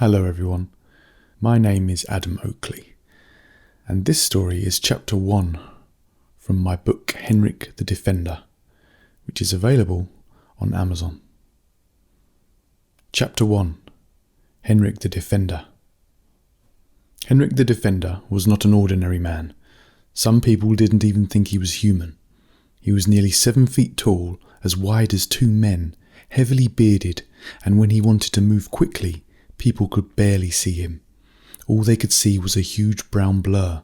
Hello everyone, my name is Adam Oakley, and this story is chapter 1 from my book Henrik the Defender, which is available on Amazon. Chapter 1, Henrik the Defender. Henrik the Defender was not an ordinary man. Some people didn't even think he was human. He was nearly 7 feet tall, as wide as 2 men, heavily bearded, and when he wanted to move quickly, people could barely see him. All they could see was a huge brown blur.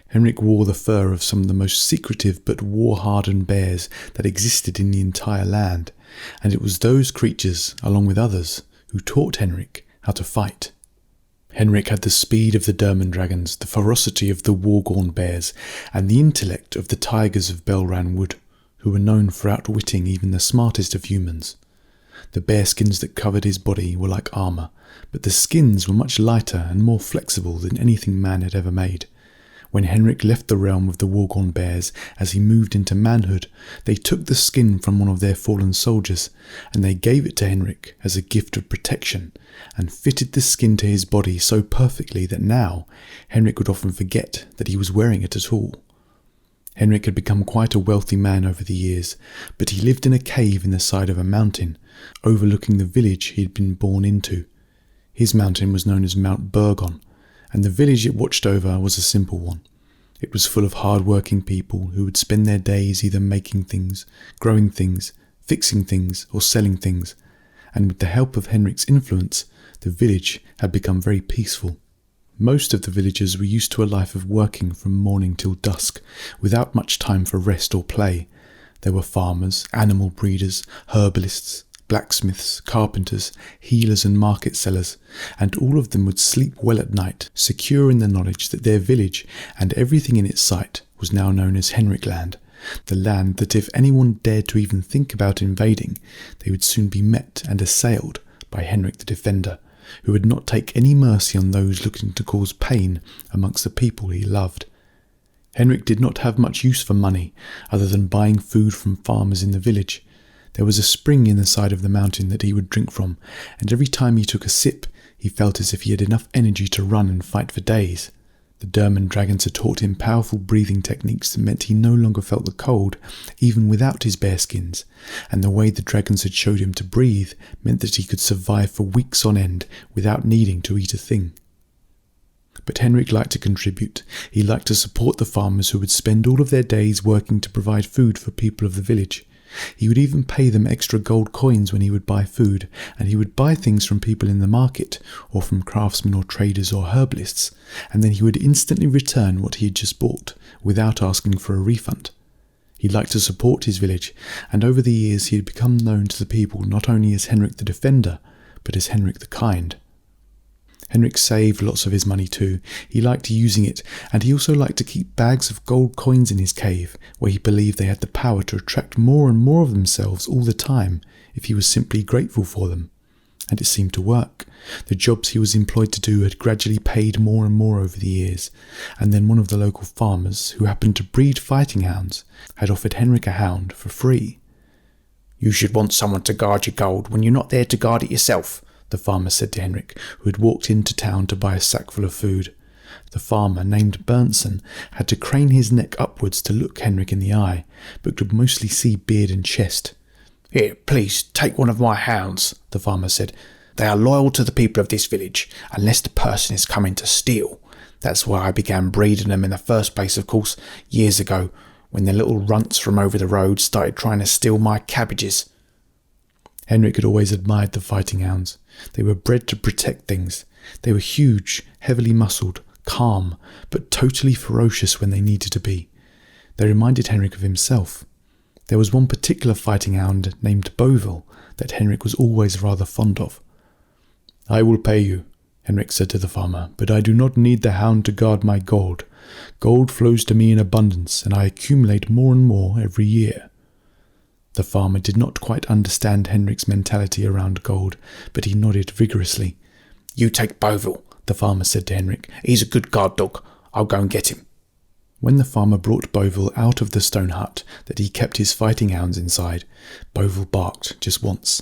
Henrik wore the fur of some of the most secretive but war-hardened bears that existed in the entire land, and it was those creatures, along with others, who taught Henrik how to fight. Henrik had the speed of the Derman dragons, the ferocity of the war-gorn bears, and the intellect of the tigers of Belran Wood, who were known for outwitting even the smartest of humans. The bearskins that covered his body were like armour, but the skins were much lighter and more flexible than anything man had ever made. When Henrik left the realm of the Wargorn bears, as he moved into manhood, they took the skin from one of their fallen soldiers, and they gave it to Henrik as a gift of protection, and fitted the skin to his body so perfectly that now Henrik would often forget that he was wearing it at all. Henrik had become quite a wealthy man over the years, but he lived in a cave in the side of a mountain, overlooking the village he had been born into. His mountain was known as Mount Bergon, and the village it watched over was a simple one. It was full of hard-working people who would spend their days either making things, growing things, fixing things, or selling things, and with the help of Henrik's influence, the village had become very peaceful. Most of the villagers were used to a life of working from morning till dusk, without much time for rest or play. There were farmers, animal breeders, herbalists, blacksmiths, carpenters, healers and market sellers, and all of them would sleep well at night, secure in the knowledge that their village and everything in its sight was now known as Henrikland, the land that if anyone dared to even think about invading, they would soon be met and assailed by Henrik the Defender, who would not take any mercy on those looking to cause pain amongst the people he loved. Henrik did not have much use for money, other than buying food from farmers in the village. There was a spring in the side of the mountain that he would drink from, and every time he took a sip, he felt as if he had enough energy to run and fight for days. The Derman dragons had taught him powerful breathing techniques that meant he no longer felt the cold, even without his bearskins, and the way the dragons had showed him to breathe meant that he could survive for weeks on end without needing to eat a thing. But Henrik liked to contribute. He liked to support the farmers who would spend all of their days working to provide food for people of the village. He would even pay them extra gold coins when he would buy food, and he would buy things from people in the market, or from craftsmen or traders or herbalists, and then he would instantly return what he had just bought, without asking for a refund. He liked to support his village, and over the years he had become known to the people not only as Henrik the Defender, but as Henrik the Kind. Henrik saved lots of his money too. He liked using it, and he also liked to keep bags of gold coins in his cave, where he believed they had the power to attract more and more of themselves all the time if he was simply grateful for them. And it seemed to work. The jobs he was employed to do had gradually paid more and more over the years, and then one of the local farmers, who happened to breed fighting hounds, had offered Henrik a hound for free. "You should want someone to guard your gold when you're not there to guard it yourself," the farmer said to Henrik, who had walked into town to buy a sackful of food. The farmer, named Berntsen, had to crane his neck upwards to look Henrik in the eye, but could mostly see beard and chest. "Here, please, take one of my hounds," the farmer said. "They are loyal to the people of this village, unless the person is coming to steal. That's why I began breeding them in the first place, of course, years ago, when the little runts from over the road started trying to steal my cabbages." Henrik had always admired the fighting hounds. They were bred to protect things. They were huge, heavily muscled, calm, but totally ferocious when they needed to be. They reminded Henrik of himself. There was one particular fighting hound named Boevill that Henrik was always rather fond of. "I will pay you," Henrik said to the farmer, "but I do not need the hound to guard my gold. Gold flows to me in abundance, and I accumulate more and more every year." The farmer did not quite understand Henrik's mentality around gold, but he nodded vigorously. "You take Boevill," the farmer said to Henrik. "He's a good guard dog. I'll go and get him." When the farmer brought Boevill out of the stone hut that he kept his fighting hounds inside, Boevill barked just once.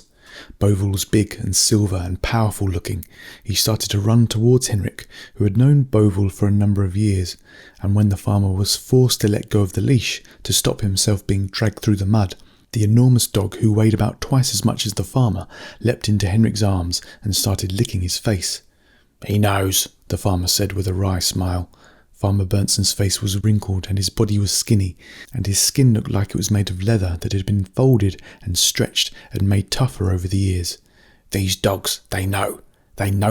Boevill was big and silver and powerful looking. He started to run towards Henrik, who had known Boevill for a number of years, and when the farmer was forced to let go of the leash to stop himself being dragged through the mud, the enormous dog, who weighed about twice as much as the farmer, leapt into Henrik's arms and started licking his face. "He knows," the farmer said with a wry smile. Farmer Berntson's face was wrinkled and his body was skinny, and his skin looked like it was made of leather that had been folded and stretched and made tougher over the years. "These dogs, they know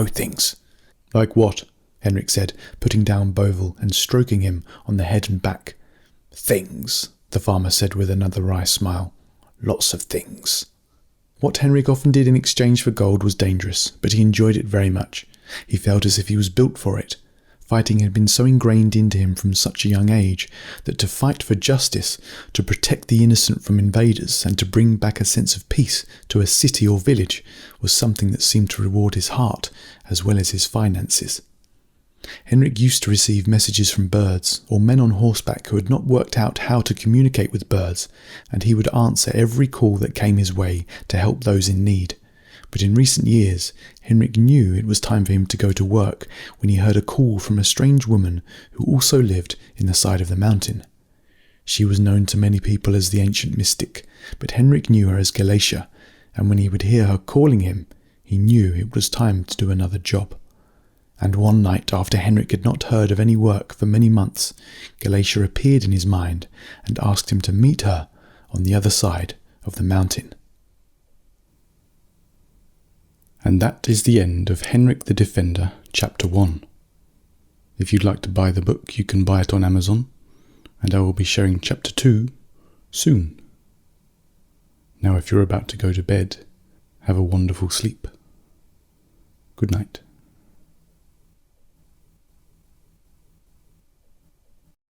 things." "Like what?" Henrik said, putting down Boevill and stroking him on the head and back. "Things," the farmer said with another wry smile. "Lots of things." What Henrik often did in exchange for gold was dangerous, but he enjoyed it very much. He felt as if he was built for it. Fighting had been so ingrained into him from such a young age that to fight for justice, to protect the innocent from invaders, and to bring back a sense of peace to a city or village was something that seemed to reward his heart as well as his finances. Henrik used to receive messages from birds or men on horseback who had not worked out how to communicate with birds, and he would answer every call that came his way to help those in need. But in recent years, Henrik knew it was time for him to go to work when he heard a call from a strange woman who also lived in the side of the mountain. She was known to many people as the ancient mystic, but Henrik knew her as Galatia, and when he would hear her calling him, he knew it was time to do another job. And one night, after Henrik had not heard of any work for many months, Galatia appeared in his mind and asked him to meet her on the other side of the mountain. And that is the end of Henrik the Defender, Chapter 1. If you'd like to buy the book, you can buy it on Amazon, and I will be sharing Chapter 2 soon. Now, if you're about to go to bed, have a wonderful sleep. Good night.